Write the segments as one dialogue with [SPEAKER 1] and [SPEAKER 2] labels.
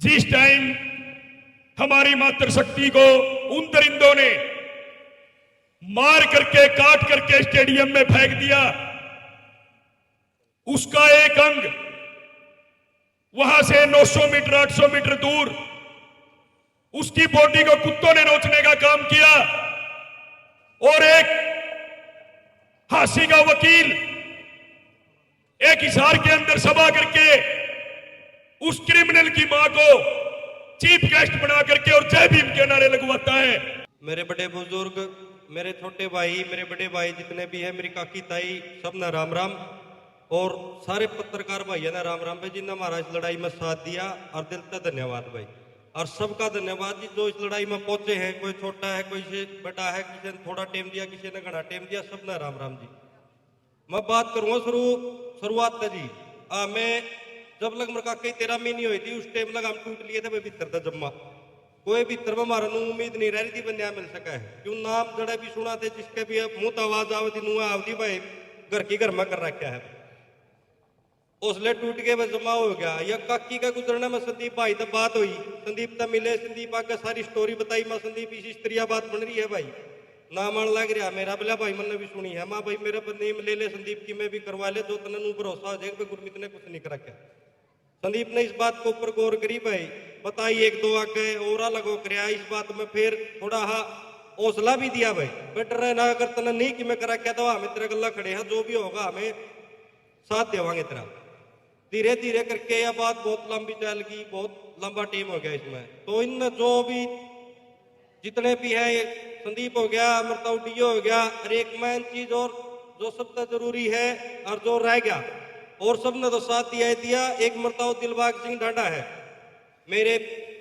[SPEAKER 1] जिस टाइम हमारी मातृशक्ति को उन दरिंदों ने मार करके काट करके स्टेडियम में फेंक दिया, उसका एक अंग वहां से 900 मीटर 800 मीटर दूर उसकी बॉडी को कुत्तों ने नोचने का काम किया और एक फांसी का वकील एक हिसार के अंदर सभा करके उस क्रिमिनल की मां को चीफ गेस्ट बना करके और जय भीम के नारे लगवाता है।
[SPEAKER 2] मेरे बड़े बुजुर्ग, मेरे छोटे भाई, मेरे बड़े भाई जितने भी है, मेरी काकी ताई, सब ना राम राम। और सारे पत्रकार भाई है ना राम राम भाई, जिन्होंने हमारा इस लड़ाई में साथ दिया और दिल से धन्यवाद भाई। और सबका धन्यवाद जी जो इस लड़ाई में पहुंचे हैं, कोई छोटा है, कोई से बड़ा है, किसी ने थोड़ा टाइम दिया, किसी ने घना टाइम दिया, सब ना राम राम जी। मैं बात करूंगा शुरुआत से जी। मैं जब लग मेरे काकी 13 महीने हुई थी, उस टाइम लग हम टूट लिए थे भाई भीतर था जम्मा। कोई भीतर में हमारा उम्मीद नहीं रह रही थी बन्या मिल सका है, क्यों नाम जड़े भी सुना थे, जिसके भी मुंह आवाज आवती नुआ आवती भाई घर की घर में कर रखा है, उसले टूट के बस जमा हो गया। या काकी का गुजरना में संदीप भाई तब बात हुई, संदीप तब मिले, संदीप आके सारी स्टोरी बताई। मैं संदीप इसी स्त्रिया बात बन रही है भाई, ना मन लग रहा मेरा बोला भाई मन ने भी सुनी है। माँ भाई मेरे बंदे ले ले संदीप की, मैं भी करवा ले, जो तने नू भरोसा हो जाएगा गुरमीत ने कुछ नहीं कर रखा। संदीप ने इस बात के ऊपर गौर करी भाई, बताई एक दो आगे और लगो कर इस बात में, फिर थोड़ा हौसला भी दिया भाई, बेटर है ना, अगर तने नहीं कि मैं करा क्या तो हमें तेरे गला खड़े हैं, जो भी होगा हमें साथ देवांगे तेरा। धीरे धीरे करके यह बात बहुत लंबी चल गई, बहुत लंबा टीम हो गया इसमें। तो इन जो भी जितने भी है, संदीप हो गया, अमृता उडियो हो गया, और एक मेन चीज और जो सबसे जरूरी है और जो रह गया और सबने तो साथ दिया, एक मरताऊ दिलबाग सिंह ढांडा है, मेरे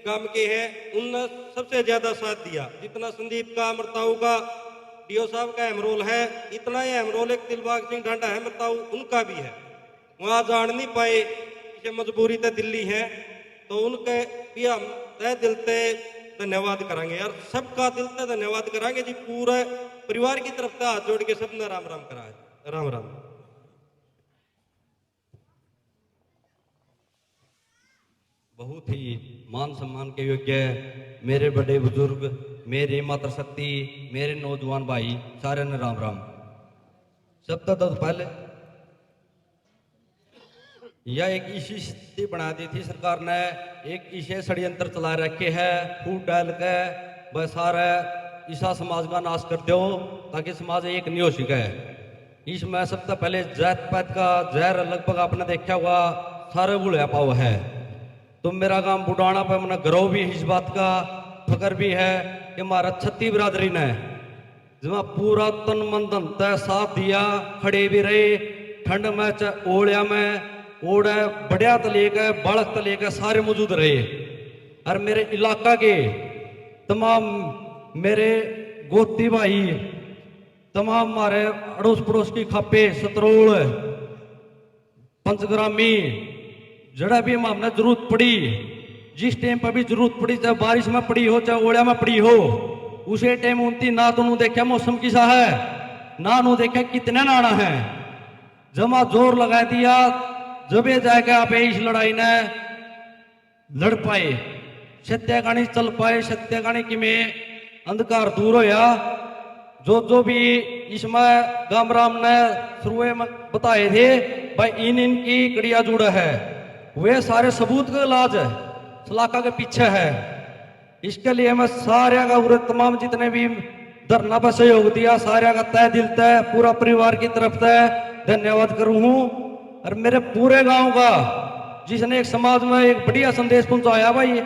[SPEAKER 2] गांव के हैं, उनने सबसे ज्यादा साथ दिया। जितना संदीप का मरताऊ का डीओ साहब का अहम रोल है, इतना ही अहम रोल एक दिलबाग सिंह ढांडा है मरताऊ उनका भी है। वहां जान नहीं पाए, मजबूरी तो दिल्ली है, तो उनके भी हम तय दिल से धन्यवाद करेंगे यार, सबका दिल से धन्यवाद करेंगे जी। पूरे परिवार की तरफ से हाथ जोड़ के सबने राम राम करा है, राम राम।
[SPEAKER 3] बहुत ही मान सम्मान के योग्य मेरे बड़े बुजुर्ग, मेरी मातृशक्ति, मेरे नौजवान भाई, सारे ने राम राम। सबसे तो पहले यह एक इसी स्थिति बना दी थी सरकार ने, एक इसे षड्यंत्र चला रखे है, फूट डाल के वह सारे ईसा समाज का नाश कर दो ताकि समाज एक नहीं हो सके। इसमें सबसे पहले जात पात का जहर लगभग आपने देखा हुआ सारे बुढ़ा पाव है। तो मेरा काम बुढ़ाना पर मैंने गर्व भी इस बात का, फकर भी है कि हमारा छत्ती बिरादरी ने जब पूरा तन मन धन तय साथ दिया, खड़े भी रहे, ठंड में चाहे ओढ़िया में ओढ़े, बढ़िया तो लेकर बालक तो लेकर सारे मौजूद रहे। और मेरे इलाका के तमाम मेरे गोती भाई, तमाम हमारे अड़ोस पड़ोस की खापे, सतरोल, पंचग्रामी, जड़ा भी हमने जरूरत पड़ी, जिस टाइम पर भी जरूरत पड़ी, चाहे बारिश में पड़ी हो चाहे ओढ़िया में पड़ी हो, उसे टाइम उनती ना तो देखा मौसम किसा है, ना नु देखा कितने नाना है, जमा जोर लगा दिया, जब ये जाएगा आप इस लड़ाई ने लड़ पाए, सत्य कहानी चल पाए, सत्य कहानी की में अंधकार दूर होया। जो भी इसमें गामराम ने शुरू में बताए थे भाई, इनकी कड़िया जुड़ा है, वे सारे सबूत का इलाज है, सलाका के पीछे है। इसके लिए मैं सारे का तमाम जितने भी धरना पर सहयोग दिया, सारे का तय दिल तय पूरा परिवार की तरफ से धन्यवाद करूं हूं। और मेरे पूरे गांव का जिसने एक समाज में एक बढ़िया संदेश पहुंचाया भाई,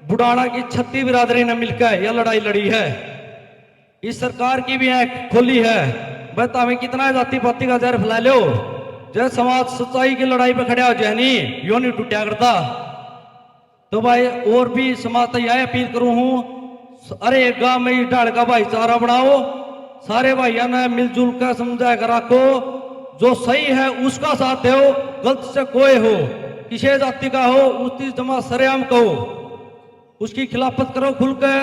[SPEAKER 3] बुढ़ाना की छत्ती बिरादरी ने मिलकर यह लड़ाई लड़ी है, इस सरकार की भी आंख खोली है। बता हमें कितना जाति पाति का जहर फैला लो, जय समाज सच्चाई की लड़ाई पे खड़ा हो जाए नहीं, यो नहीं टूटा करता। तो भाई और भी समाज तक यह अपील करूं हूं, अरे गांव में ढाल का भाईचारा बढ़ाओ, सारे भाइयों ने मिलजुल कर समझा कर रखो, जो सही है उसका साथ दो, गलत से कोई हो, किसी जाति का हो, उसकी जमा सरेआम कहो, उसकी खिलाफत करो खुल के।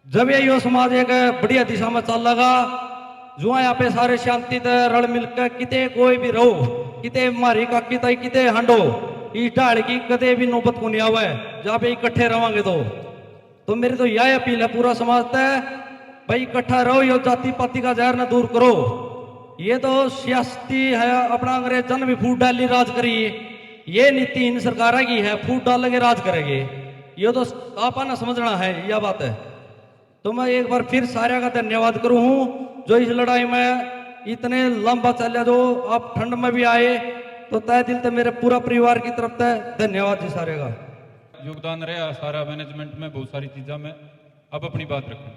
[SPEAKER 3] जब ये समाज एक बढ़िया दिशा में चल लगा, जो यहाँ पे सारे शांति से रल मिलकर किते कोई भी रहो, किते मारी काकी ताई किते हंडो, इस ढाल की कदे भी नौबत को नहीं आवे जहाँ पे इकट्ठे रहोगे तो मेरी तो यह अपील है पूरा समाज तय भाई इकट्ठा रहो, यो जाति पाति का जहर न दूर करो। ये तो सियासती है, अपना अंग्रेजों ने भी फूट डाली राज करी, ये नीति इन सरकार की है, फूट डाल के राज करेंगे, ये तो आप ना समझना है, यह बात है। तो मैं एक बार फिर सारे का धन्यवाद करूं हूं जो इस लड़ाई में इतने लंबा चले, जो आप ठंड में भी आए, तो तय दिल से मेरे पूरा परिवार की तरफ से धन्यवाद जी सारे का।
[SPEAKER 4] योगदान रहा सारा मैनेजमेंट में, बहुत सारी चीज़ों में। अब अपनी बात रखें।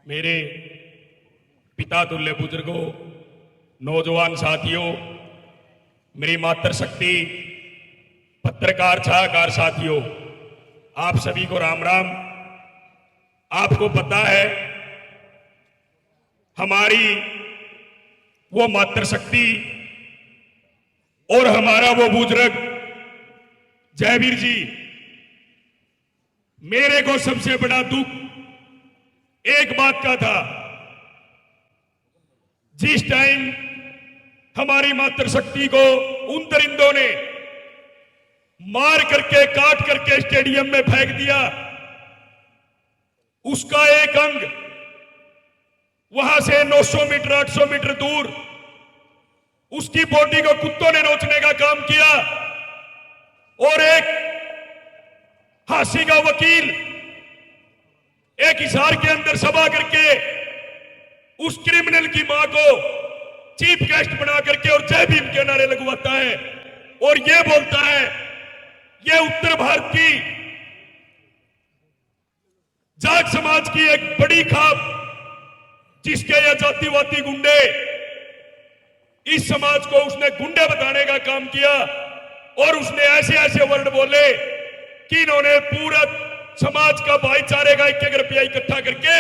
[SPEAKER 1] मेरे पिता तुल्य बुजुर्गों, नौजवान साथियों, मेरी मातृशक्ति पत्रकार छायाकार साथियों, आप सभी को राम राम। आपको पता है हमारी वो मातृशक्ति और हमारा वो बुजुर्ग जयवीर जी, मेरे को सबसे बड़ा दुख एक बात का था, जिस टाइम हमारी मातृशक्ति को उन दरिंदों ने मार करके काट करके स्टेडियम में फेंक दिया, उसका एक अंग वहां से 900 मीटर 800 मीटर दूर उसकी बॉडी को कुत्तों ने नोचने का काम किया, और एक फांसी का वकील एक हिसार के अंदर सभा करके उस क्रिमिनल की मां को चीफ गेस्ट बना करके और जय भीम के नारे लगवाता है, और ये बोलता है ये उत्तर भारत की जाट समाज की एक बड़ी खाप, जिसके ये जातिवादी गुंडे, इस समाज को उसने गुंडे बताने का काम किया, और उसने ऐसे ऐसे वर्ड बोले कि इन्होंने पूरा समाज का भाईचारे का 1-1 रुपया इकट्ठा करके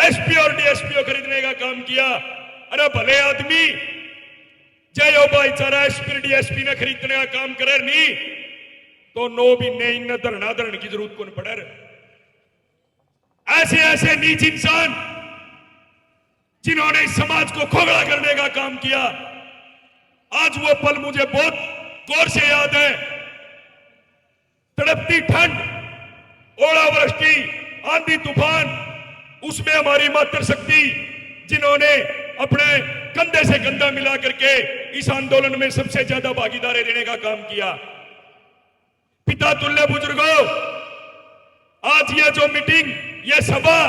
[SPEAKER 1] एसपी और डीएसपी खरीदने का काम किया। अरे भले आदमी, जय हो भाईचारा एसपी डीएसपी ने खरीदने का काम करे नहीं तो 9 महीने इन धरना धरने की जरूरत कौन पड़े। ऐसे ऐसे नीच इंसान जिन्होंने इस समाज को खोखला करने का काम किया, आज वो पल मुझे बहुत गौर से याद है। तड़पती ठंड, ओलावृष्टि, आंधी तूफान, उसमें हमारी मातृशक्ति जिन्होंने अपने कंधे से कंधा मिला करके इस आंदोलन में सबसे ज्यादा भागीदारी देने का काम किया। पिता तुल्य बुजुर्गों, आज ये जो मीटिंग, ये सभा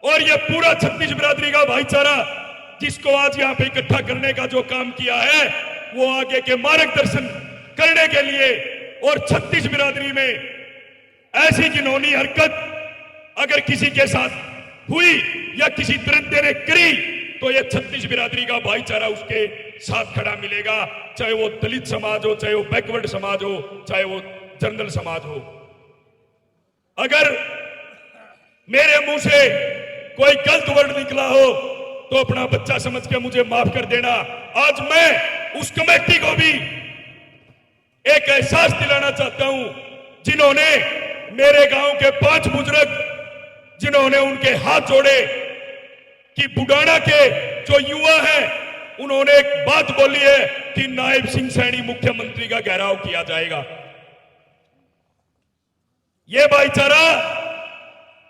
[SPEAKER 1] और ये पूरा छत्तीस बिरादरी का भाईचारा जिसको आज यहां पे इकट्ठा करने का जो काम किया है, वो आगे के मार्गदर्शन करने के लिए, और छत्तीस बिरादरी में ऐसी घिनौनी हरकत अगर किसी के साथ हुई या किसी दरिंदे ने करी तो ये छत्तीस बिरादरी का भाईचारा उसके साथ खड़ा मिलेगा, चाहे वो दलित समाज हो, चाहे वो बैकवर्ड समाज हो, चाहे वो जनरल समाज हो। अगर मेरे मुंह से कोई गलत वर्ड निकला हो तो अपना बच्चा समझ के मुझे माफ कर देना। आज मैं उस कमेटी को भी एक एहसास दिलाना चाहता हूं, जिन्होंने मेरे गांव के 5 बुजुर्ग, जिन्होंने उनके हाथ जोड़े कि बुडाना के जो युवा हैं, उन्होंने एक बात बोली है कि नायब सिंह सैनी मुख्यमंत्री का घेराव किया जाएगा। यह भाईचारा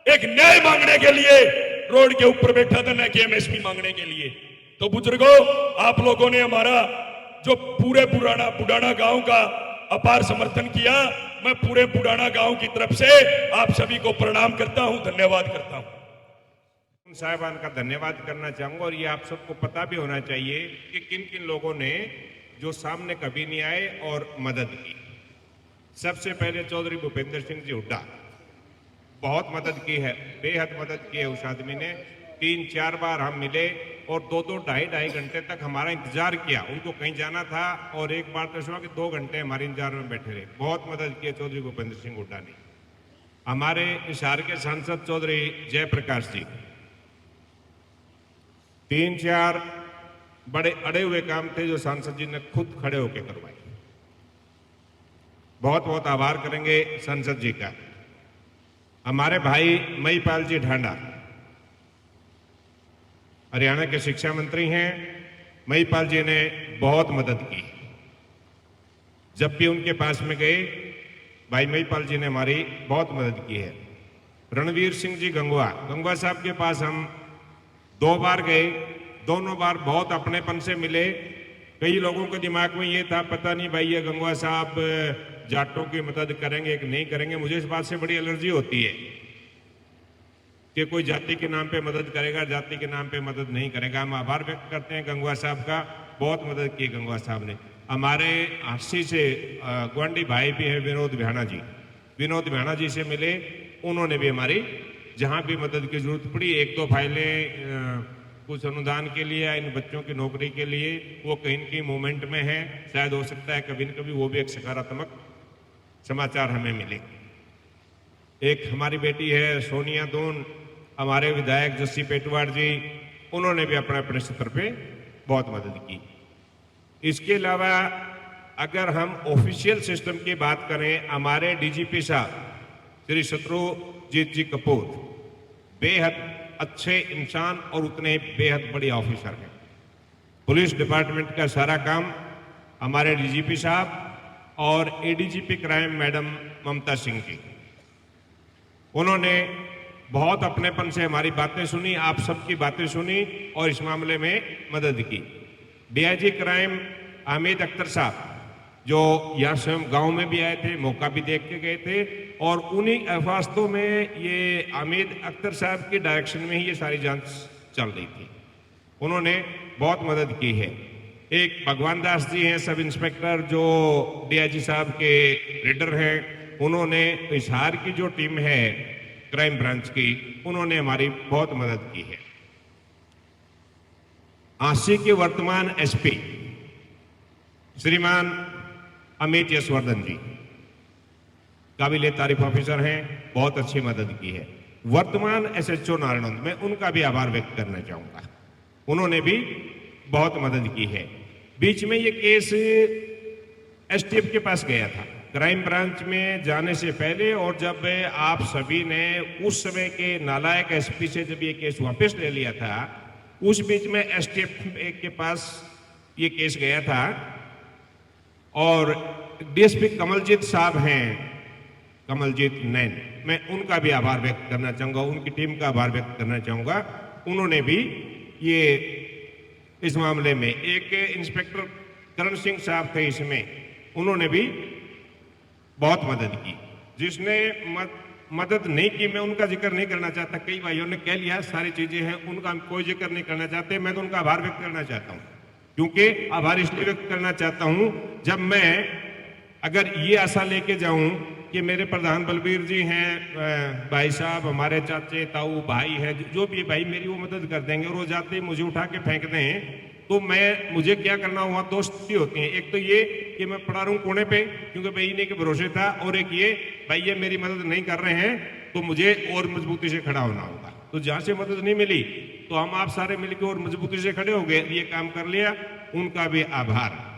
[SPEAKER 1] एक न्याय मांगने के लिए रोड के ऊपर बैठा था, न कि एमएसपी मांगने के लिए। तो बुजुर्गों, आप लोगों ने हमारा जो पूरे बुडाना गांव का अपार समर्थन किया, मैं पूरे बुडाना गांव की तरफ से आप सभी को प्रणाम करता हूं, धन्यवाद करता हूं।
[SPEAKER 5] साहिबान का धन्यवाद करना चाहूंगा, और ये आप सबको पता भी होना चाहिए कि किन किन लोगों ने जो सामने कभी नहीं आए और मदद की। सबसे पहले चौधरी भूपेंद्र सिंह जी हुड्डा, बहुत मदद की है, बेहद मदद की है उस आदमी ने। 3-4 बार हम मिले और 2-2, 2.5 घंटे तक हमारा इंतजार किया। उनको कहीं जाना था और एक बार तो हुआ कि 2 घंटे हमारे इंतजार में बैठे रहे। बहुत मदद की है चौधरी भूपेंद्र सिंह हुड्डा ने। हमारे हिसार के सांसद चौधरी जयप्रकाश जी, 3-4 बड़े अड़े हुए काम थे जो सांसद जी ने खुद खड़े होकर करवाए। बहुत बहुत आभार करेंगे सांसद जी का। हमारे भाई महिपाल जी ढांडा, हरियाणा के शिक्षा मंत्री हैं। महिपाल जी ने बहुत मदद की। जब भी उनके पास में गए, भाई महिपाल जी ने हमारी बहुत मदद की है। रणवीर सिंह जी गंगवा साहब के पास हम 2 बार गए, दोनों बार बहुत अपनेपन से मिले। कई लोगों के दिमाग में ये था, पता नहीं भाई ये गंगवा साहब जाटों की मदद करेंगे कि नहीं करेंगे। मुझे इस बात से बड़ी एलर्जी होती है कि कोई जाति के नाम पे मदद करेगा, जाति के नाम पे मदद नहीं करेगा। हम आभार व्यक्त करते हैं गंगवा साहब का, बहुत मदद की गंगवा साहब ने। हमारे हांसी से ग्वांडी भाई भी हैं विनोद भ्याणा जी, विनोद भ्याणा जी से मिले, उन्होंने भी हमारी जहां भी मदद की जरूरत पड़ी, 1-2 फाइलें कुछ अनुदान के लिए या इन बच्चों की नौकरी के लिए वो कहीं न कहीं मूवमेंट में है, शायद हो सकता है कभी न कभी वो भी एक सकारात्मक समाचार हमें मिले। एक हमारी बेटी है सोनिया दून, हमारे विधायक जस्सी पेटवाड़ जी, उन्होंने भी अपने अपने स्तर पे बहुत मदद की। इसके अलावा अगर हम ऑफिशियल सिस्टम की बात करें, हमारे डीजीपी साहब श्री शत्रुजीत जी कपूर बेहद अच्छे इंसान और उतने बेहद बड़े ऑफिसर हैं। पुलिस डिपार्टमेंट का सारा काम हमारे डीजीपी साहब और एडीजीपी क्राइम मैडम ममता सिंह जी, उन्होंने बहुत अपनेपन से हमारी बातें सुनी, आप सबकी बातें सुनी और इस मामले में मदद की। डीआईजी क्राइम हामिद अख्तर साहब जो यहाँ स्वयं गांव में भी आए थे, मौका भी देख के गए थे, और उन्हीं वास्तव में ये हामिद अख्तर साहब के डायरेक्शन में ही ये सारी जांच चल रही थी। उन्होंने बहुत मदद की है। एक भगवान दास जी हैं सब इंस्पेक्टर जो डीआईजी साहब के लीडर हैं, उन्होंने हिसार की जो टीम है क्राइम ब्रांच की, उन्होंने हमारी बहुत मदद की है। आंसी के वर्तमान एसपी श्रीमान अमित यशवर्धन जी काबिले तारीफ ऑफिसर हैं, बहुत अच्छी मदद की है। वर्तमान एसएचओ नारायण, मैं उनका भी आभार व्यक्त करना चाहूंगा, उन्होंने भी बहुत मदद की है। बीच में ये केस एसटीएफ के पास गया था क्राइम ब्रांच में जाने से पहले, और जब आप सभी ने उस समय के नालायक एसपी से जब ये केस वापस ले लिया था, उस बीच में एसटीएफ के पास ये केस गया था। और डीएसपी कमलजीत साहब हैं, कमलजीत नैन, मैं उनका भी आभार व्यक्त करना चाहूंगा, उनकी टीम का आभार व्यक्त करना चाहूंगा। उन्होंने भी ये इस मामले में, एक इंस्पेक्टर करण सिंह साहब थे इसमें, उन्होंने भी बहुत मदद की। जिसने मदद नहीं की मैं उनका जिक्र नहीं करना चाहता, कई भाइयों ने कह लिया सारी चीजें हैं, उनका हम कोई जिक्र नहीं करना चाहते। मैं तो उनका आभार व्यक्त करना चाहता हूं, क्योंकि आभार इसलिए व्यक्त करना चाहता हूं जब मैं अगर ये आशा लेके जाऊं कि मेरे प्रधान बलबीर जी हैं, भाई साहब हमारे चाचे ताऊ भाई हैं, जो भी भाई मेरी वो मदद कर देंगे, और वो जाते ही मुझे उठा के फेंक दें, तो मुझे क्या करना हुआ, 2 स्थिति होती हैं। एक तो ये कि मैं पड़ा रहूं कोने पे क्योंकि भाई इन्हीं के भरोसे था, और एक ये भाई ये मेरी मदद नहीं कर रहे हैं तो मुझे और मजबूती से खड़ा होना होगा। तो जहां से मदद नहीं मिली तो हम आप सारे मिलकर और मजबूती से खड़े हो गए, ये काम कर लिया, उनका भी आभार।